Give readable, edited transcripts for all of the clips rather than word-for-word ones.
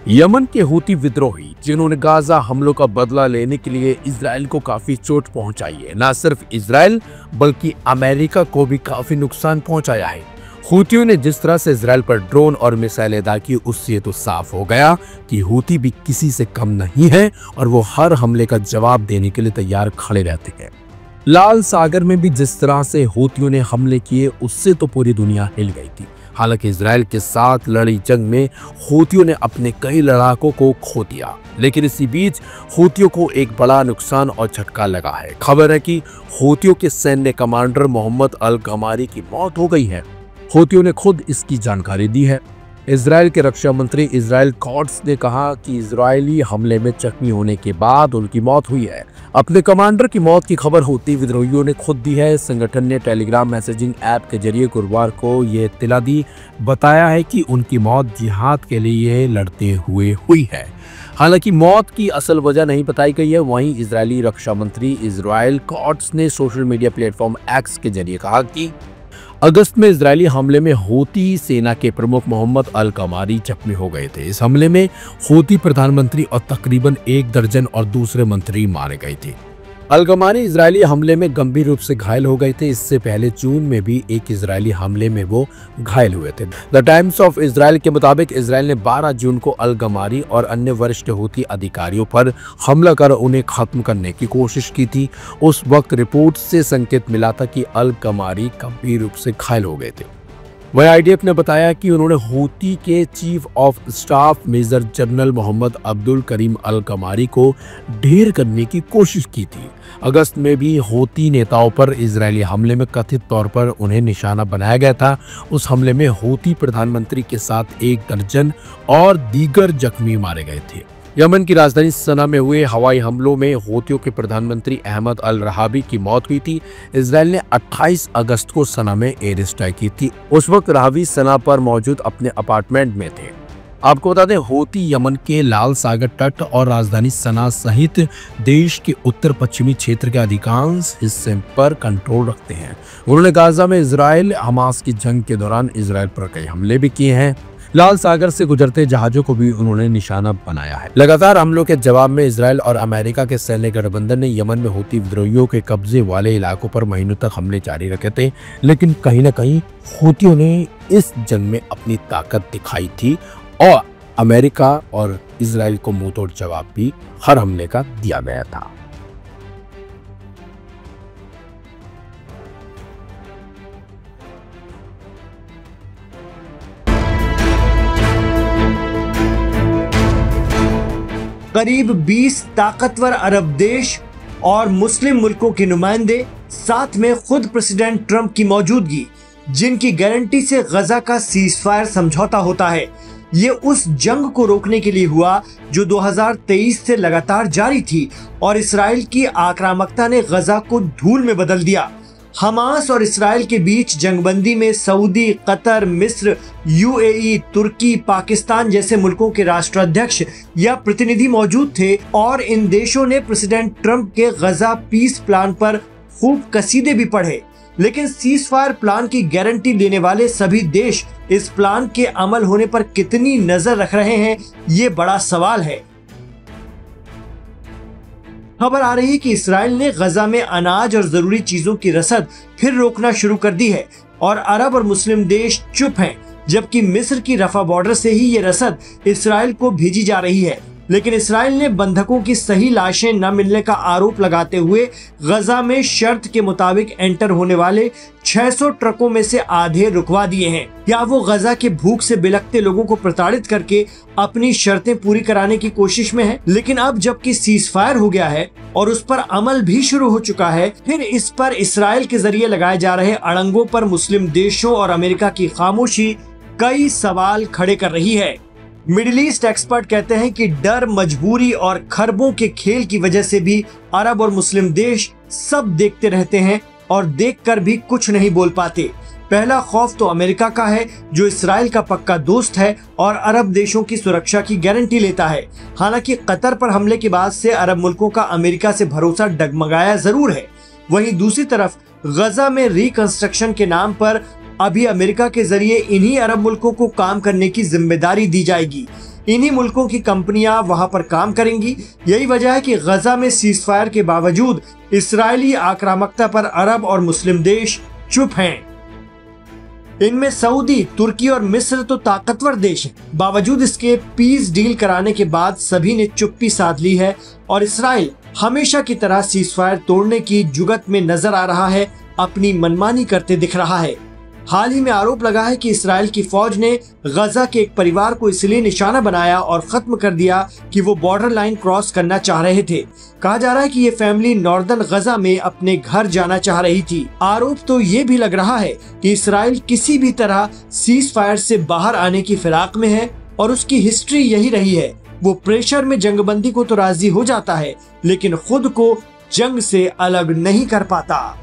Yemen के Houthi विद्रोही जिन्होंने गाजा हमलों का बदला लेने के लिए इजराइल को काफी चोट पहुंचाई है, न सिर्फ इजराइल बल्कि अमेरिका को भी काफी नुकसान पहुंचाया है। हूतियों ने जिस तरह से इजराइल पर ड्रोन और मिसाइलें दागी की, उससे तो साफ हो गया कि हूती भी किसी से कम नहीं है और वो हर हमले का जवाब देने के लिए तैयार खड़े रहते हैं। लाल सागर में भी जिस तरह से हूतियों ने हमले किए, उससे तो पूरी दुनिया हिल गई थी। हालांकि इजराइल के साथ लड़ी जंग में हूतियों ने अपने कई लड़ाकों को खो दिया, लेकिन इसी बीच हूतियों को एक बड़ा नुकसान और झटका लगा है। खबर है कि हूतियों के सैन्य कमांडर मोहम्मद अल गमारी की मौत हो गई है। हूतियों ने खुद इसकी जानकारी दी है। इजराइल के रक्षा मंत्री इजराइल कॉट्स ने कहा कि इजरायली हमले में जख्मी होने के बाद उनकी मौत हुई है। अपने कमांडर की मौत की खबर हूती विद्रोहियों ने खुद दी है। संगठन ने टेलीग्राम मैसेजिंग ऐप के जरिए गुरुवार को यह इत्तला दी, बताया है कि उनकी मौत जिहाद के लिए लड़ते हुए हुई है। हालांकि मौत की असल वजह नहीं बताई गई है। वहीं इजरायली रक्षा मंत्री इजराइल कॉट्स ने सोशल मीडिया प्लेटफॉर्म एक्स के जरिए कहा कि अगस्त में इजरायली हमले में हूती सेना के प्रमुख मोहम्मद अल गमारी जख्मी हो गए थे। इस हमले में हूती प्रधानमंत्री और तकरीबन 1 दर्जन और दूसरे मंत्री मारे गए थे। अल गमारी इजरायली हमले में गंभीर रूप से घायल हो गए थे। इससे पहले जून में भी एक इजरायली हमले में वो घायल हुए थे। द टाइम्स ऑफ इजराइल के मुताबिक इजराइल ने 12 जून को अल गमारी और अन्य वरिष्ठ हूती अधिकारियों पर हमला कर उन्हें खत्म करने की कोशिश की थी। उस वक्त रिपोर्ट से संकेत मिला था कि अल गमारी गंभीर रूप से घायल हो गए थे। वही आईडीएफ ने बताया कि उन्होंने हूती के chief of staff major general Mohammad Abdul Karim al Ghamari को ढेर करने की कोशिश की थी। अगस्त में भी हूती नेताओं पर इजरायली हमले में कथित तौर पर उन्हें निशाना बनाया गया था। उस हमले में हूती प्रधानमंत्री के साथ 1 दर्जन और दीगर जख्मी मारे गए थे। यमन की राजधानी सना में हुए हवाई हमलों में हूतियों के प्रधानमंत्री अहमद अल रहाबी की मौत हुई थी। इजराइल ने 28 अगस्त को सना में एयर स्ट्राइक की थी। उस वक्त रहाबी सना पर मौजूद अपने अपार्टमेंट में थे। आपको बता दें, हूती यमन के लाल सागर तट और राजधानी सना सहित देश के उत्तर पश्चिमी क्षेत्र के अधिकांश हिस्से पर कंट्रोल रखते हैं। उन्होंने गाजा में इजराइल हमास की जंग के दौरान इजराइल पर कई हमले भी किए हैं। लाल सागर से गुजरते जहाजों को भी उन्होंने निशाना बनाया है। लगातार हमलों के जवाब में इजराइल और अमेरिका के सैन्य गठबंधन ने यमन में हूती विद्रोहियों के कब्जे वाले इलाकों पर महीनों तक हमले जारी रखे थे, लेकिन कहीं न कहीं हूतियों ने इस जंग में अपनी ताकत दिखाई थी और अमेरिका और इजराइल को मुंहतोड़ जवाब भी हर हमले का दिया गया था। करीब 20 ताकतवर अरब देश और मुस्लिम मुल्कों के नुमाइंदे, साथ में खुद प्रेसिडेंट ट्रंप की मौजूदगी, जिनकी गारंटी से गजा का सीजफायर समझौता होता है। ये उस जंग को रोकने के लिए हुआ जो 2023 से लगातार जारी थी और इसराइल की आक्रामकता ने गजा को धूल में बदल दिया। हमास और इसराइल के बीच जंगबंदी में सऊदी, कतर, मिस्र, यूएई, तुर्की, पाकिस्तान जैसे मुल्कों के राष्ट्राध्यक्ष या प्रतिनिधि मौजूद थे और इन देशों ने प्रेसिडेंट ट्रंप के गजा पीस प्लान पर खूब कसीदे भी पढ़े। लेकिन सीजफायर प्लान की गारंटी देने वाले सभी देश इस प्लान के अमल होने पर कितनी नजर रख रहे हैं, ये बड़ा सवाल है। खबर आ रही है कि इसराइल ने गजा में अनाज और जरूरी चीजों की रसद फिर रोकना शुरू कर दी है और अरब और मुस्लिम देश चुप हैं, जबकि मिस्र की रफा बॉर्डर से ही ये रसद इसराइल को भेजी जा रही है। लेकिन इसराइल ने बंधकों की सही लाशें न मिलने का आरोप लगाते हुए गजा में शर्त के मुताबिक एंटर होने वाले 600 ट्रकों में से आधे रुकवा दिए हैं। क्या वो गजा के भूख से बिलखते लोगों को प्रताड़ित करके अपनी शर्तें पूरी कराने की कोशिश में है? लेकिन अब जबकि सीजफायर हो गया है और उस पर अमल भी शुरू हो चुका है, फिर इस पर इसराइल के जरिए लगाए जा रहे अड़ंगों पर मुस्लिम देशों और अमेरिका की खामोशी कई सवाल खड़े कर रही है। मिडिल ईस्ट एक्सपर्ट कहते हैं कि डर, मजबूरी और खरबों के खेल की वजह से भी अरब और मुस्लिम देश सब देखते रहते हैं और देखकर भी कुछ नहीं बोल पाते। पहला खौफ तो अमेरिका का है, जो इसराइल का पक्का दोस्त है और अरब देशों की सुरक्षा की गारंटी लेता है। हालांकि कतर पर हमले के बाद से अरब मुल्कों का अमेरिका से भरोसा डगमगाया जरूर है। वहीं दूसरी तरफ गजा में रिकंस्ट्रक्शन के नाम पर अभी अमेरिका के जरिए इन्हीं अरब मुल्कों को काम करने की जिम्मेदारी दी जाएगी। इन्हीं मुल्कों की कंपनियां वहां पर काम करेंगी। यही वजह है कि गजा में सीज फायर के बावजूद इसराइली आक्रामकता पर अरब और मुस्लिम देश चुप हैं। इनमें सऊदी, तुर्की और मिस्र तो ताकतवर देश हैं। बावजूद इसके पीस डील कराने के बाद सभी ने चुप्पी साध ली है और इसराइल हमेशा की तरह सीज फायर तोड़ने की जुगत में नजर आ रहा है, अपनी मनमानी करते दिख रहा है। हाल ही में आरोप लगा है कि इसराइल की फौज ने गजा के एक परिवार को इसलिए निशाना बनाया और खत्म कर दिया कि वो बॉर्डर लाइन क्रॉस करना चाह रहे थे। कहा जा रहा है कि ये फैमिली नॉर्दर्न गजा में अपने घर जाना चाह रही थी। आरोप तो ये भी लग रहा है कि इसराइल किसी भी तरह सीज फायर से बाहर आने की फिराक में है और उसकी हिस्ट्री यही रही है। वो प्रेशर में जंगबंदी को तो राजी हो जाता है, लेकिन खुद को जंग से अलग नहीं कर पाता।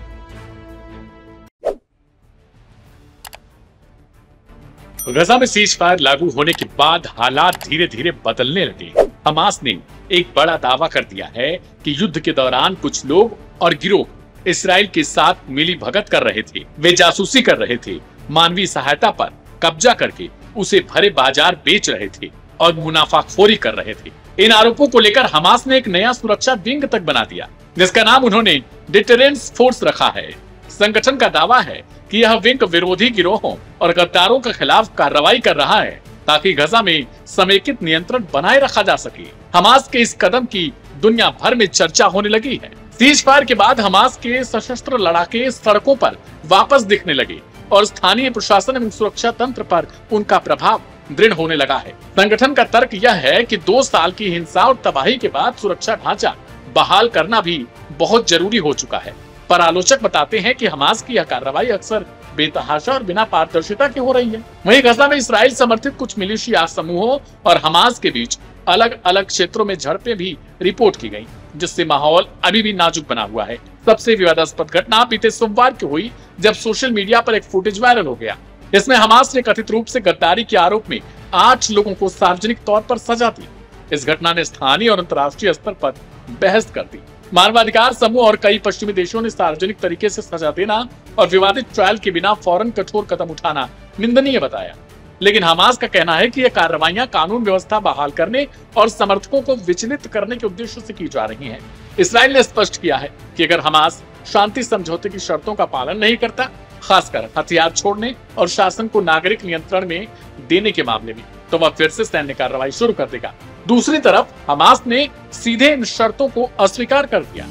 गजा में सीज फायर लागू होने के बाद हालात धीरे धीरे बदलने लगे। हमास ने एक बड़ा दावा कर दिया है कि युद्ध के दौरान कुछ लोग और गिरोह इसराइल के साथ मिली भगत कर रहे थे। वे जासूसी कर रहे थे, मानवीय सहायता पर कब्जा करके उसे भरे बाजार बेच रहे थे और मुनाफाखोरी कर रहे थे। इन आरोपों को लेकर हमास ने एक नया सुरक्षा विंग तक बना दिया, जिसका नाम उन्होंने डिटरेंस फोर्स रखा है। संगठन का दावा है कि यह विंग विरोधी गिरोहों और गद्दारों के खिलाफ कार्रवाई कर रहा है ताकि गजा में समेकित नियंत्रण बनाए रखा जा सके। हमास के इस कदम की दुनिया भर में चर्चा होने लगी है। सीज फायर के बाद हमास के सशस्त्र लड़ाके सड़कों पर वापस दिखने लगे और स्थानीय प्रशासन एवं सुरक्षा तंत्र पर उनका प्रभाव दृढ़ होने लगा है। संगठन का तर्क यह है कि 2 साल की हिंसा और तबाही के बाद सुरक्षा ढांचा बहाल करना भी बहुत जरूरी हो चुका है। पर आलोचक बताते हैं कि हमास की यह कार्रवाई अक्सर बेतहाशा और बिना पारदर्शिता की हो रही है। वहीं गजा में इसराइल समर्थित कुछ मिलिशिया समूहों और हमास के बीच अलग अलग क्षेत्रों में झड़पें भी रिपोर्ट की गई, जिससे माहौल अभी भी नाजुक बना हुआ है। सबसे विवादास्पद घटना बीते सोमवार की हुई, जब सोशल मीडिया पर एक फुटेज वायरल हो गया। इसमें हमास ने कथित रूप से गद्दारी के आरोप में 8 लोगों को सार्वजनिक तौर पर सजा दी। इस घटना ने स्थानीय और अंतर्राष्ट्रीय स्तर पर बहस कर दी। मानवाधिकार समूह और कई पश्चिमी देशों ने सार्वजनिक तरीके से सजा देना और विवादित ट्रायल के बिना फौरन कठोर कदम उठाना निंदनीय बताया। लेकिन हमास का कहना है कि ये कार्रवाइयां कानून व्यवस्था बहाल करने और समर्थकों को विचलित करने के उद्देश्य से की जा रही हैं। इसराइल ने स्पष्ट किया है कि अगर हमास शांति समझौते की शर्तों का पालन नहीं करता, खासकर हथियार छोड़ने और शासन को नागरिक नियंत्रण में देने के मामले में, तो वह फिर से सैन्य कार्रवाई शुरू कर देगा। दूसरी तरफ हमास ने सीधे इन शर्तों को अस्वीकार कर दिया।